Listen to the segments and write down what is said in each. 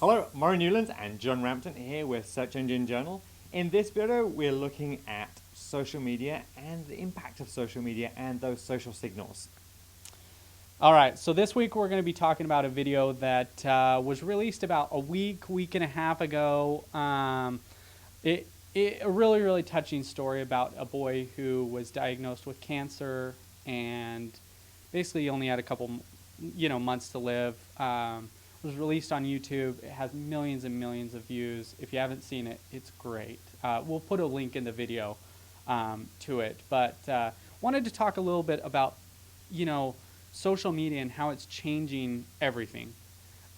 Hello, Murray Newlands and John Rampton here with Search Engine Journal. In this video, we're looking at social media and the impact of social media and those social signals. All right, so this week we're going to be talking about a video that was released about a week and a half ago. A really touching story about a boy who was diagnosed with cancer and basically only had a couple, months to live. Was released on YouTube. It has millions and millions of views. If you haven't seen it, it's great. We'll put a link in the video to it. But wanted to talk a little bit about, social media and how it's changing everything.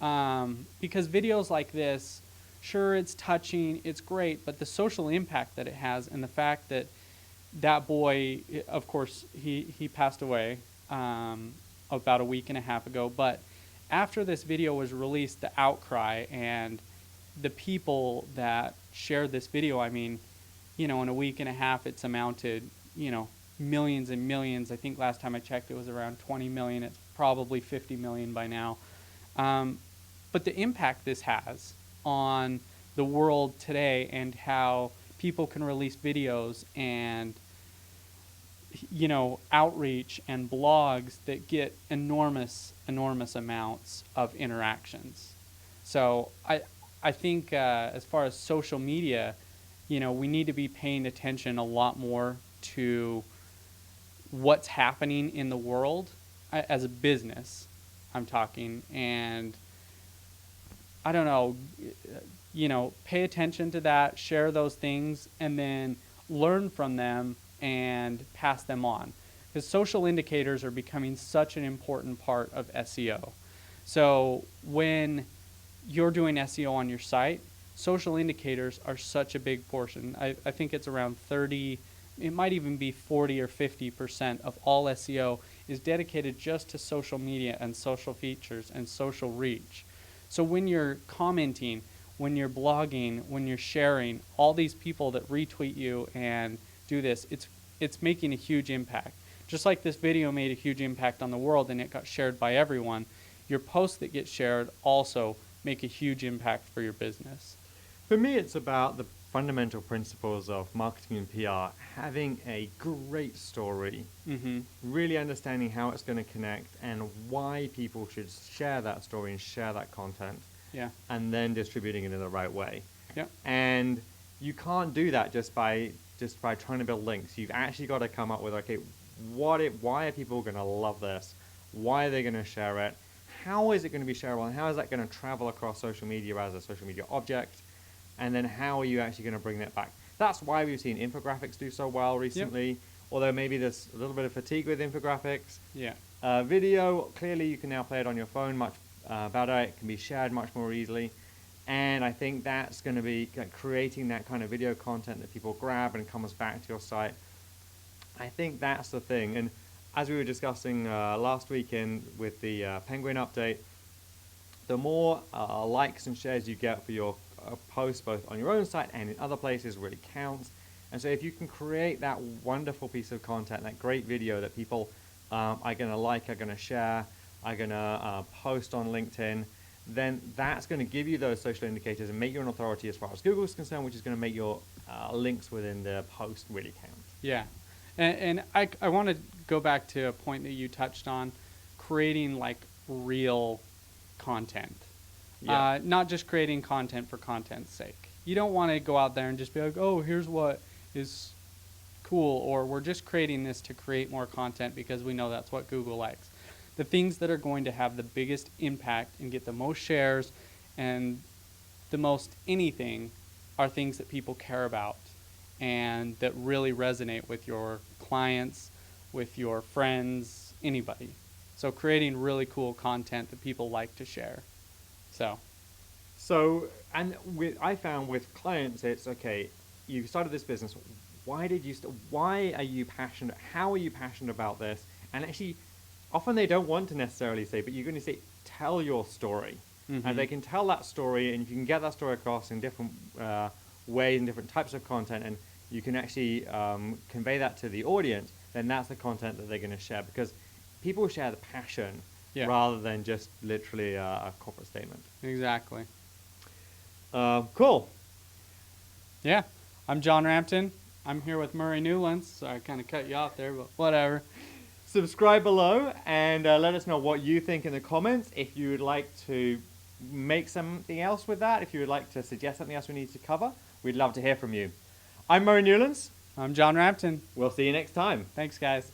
Because videos like this, sure, it's touching, it's great, but the social impact that it has and the fact that that boy, of course, he passed away about a week and a half ago, but after this video was released, the outcry and the people that shared this video, in a week and a half, it's amounted, millions and millions. I think last time I checked, it was around 20 million. It's probably 50 million by now. But the impact this has on the world today and how people can release videos and outreach and blogs that get enormous amounts of interactions. So I think as far as social media, we need to be paying attention a lot more to what's happening in the world as a business, I'm talking, and I don't know, pay attention to that, share those things, and then learn from them and pass them on. Because social indicators are becoming such an important part of SEO. So when you're doing SEO on your site, social indicators are such a big portion. I think it's around 30, it might even be 40 or 50% of all SEO is dedicated just to social media and social features and social reach. So when you're commenting, when you're blogging, when you're sharing, all these people that retweet you and do this, it's making a huge impact. Just like this video made a huge impact on the world and it got shared by everyone, your posts that get shared also make a huge impact for your business. For me, it's about the fundamental principles of marketing and PR, having a great story, really understanding how it's going to connect and why people should share that story and share that content, and then distributing it in the right way. And you can't do that just by trying to build links. You've actually got to come up with, okay, why are people going to love this? Why are they going to share it? How is it going to be shareable? And how is that going to travel across social media as a social media object? And then how are you actually going to bring that back? That's why we've seen infographics do so well recently, although maybe there's a little bit of fatigue with infographics. Video, clearly you can now play it on your phone much better. It can be shared much more easily. And I think that's going to be creating that kind of video content that people grab and comes back to your site. I think that's the thing. And as we were discussing last weekend with the Penguin update, the more likes and shares you get for your posts, both on your own site and in other places, really counts. And so if you can create that wonderful piece of content, that great video that people are going to like, are going to share, are going to post on LinkedIn, then that's going to give you those social indicators and make you an authority as far as Google is concerned, which is going to make your links within the post really count. Yeah. And I want to go back to a point that you touched on, creating like real content. Not just creating content for content's sake. You don't want to go out there and just be like, oh, here's what is cool, or we're just creating this to create more content because we know that's what Google likes. The things that are going to have the biggest impact and get the most shares and the most anything are things that people care about and that really resonate with your clients, with your friends, anybody. So creating really cool content that people like to share. I found with clients, it's okay, you started this business. Why are you passionate? How are you passionate about this? And actually, often they don't want to necessarily say, but you're going to say, tell your story. And they can tell that story, and if you can get that story across in different ways and different types of content, and you can actually convey that to the audience, then that's the content that they're going to share. Because people share the passion rather than just literally a corporate statement. Exactly. Cool. Yeah. I'm John Rampton. I'm here with Murray Newlands. Sorry, I kind of cut you off there, but whatever. Subscribe below and let us know what you think in the comments. If you would like to make something else with that, if you would like to suggest something else we need to cover, we'd love to hear from you. I'm Murray Newlands. I'm John Rampton. We'll see you next time. Thanks, guys.